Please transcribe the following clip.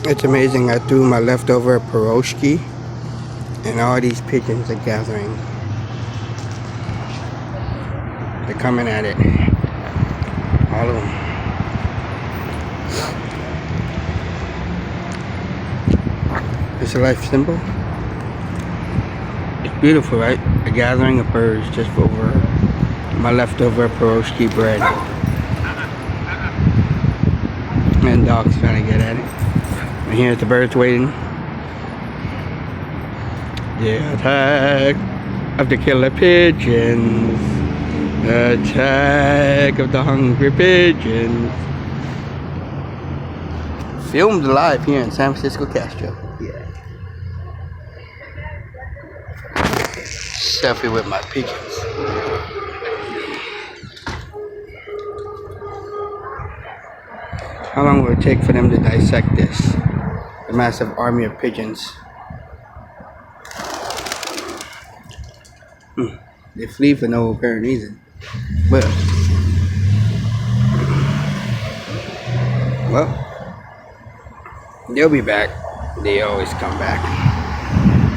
It's amazing. I threw my leftover pierogi, and all these pigeons are gathering. They're coming at it. All of them. It's a life symbol. It's beautiful, right? A gathering of birds just over my leftover pierogi bread. And dogs trying to get at it. And here's the birds waiting. The attack of the killer pigeons. The attack of the hungry pigeons. Filmed live here in San Francisco, Castro. Yeah. Selfie with my pigeons. How long will it take for them to dissect this? The massive army of pigeons. They flee for no apparent reason. Well, they'll be back. They always come back.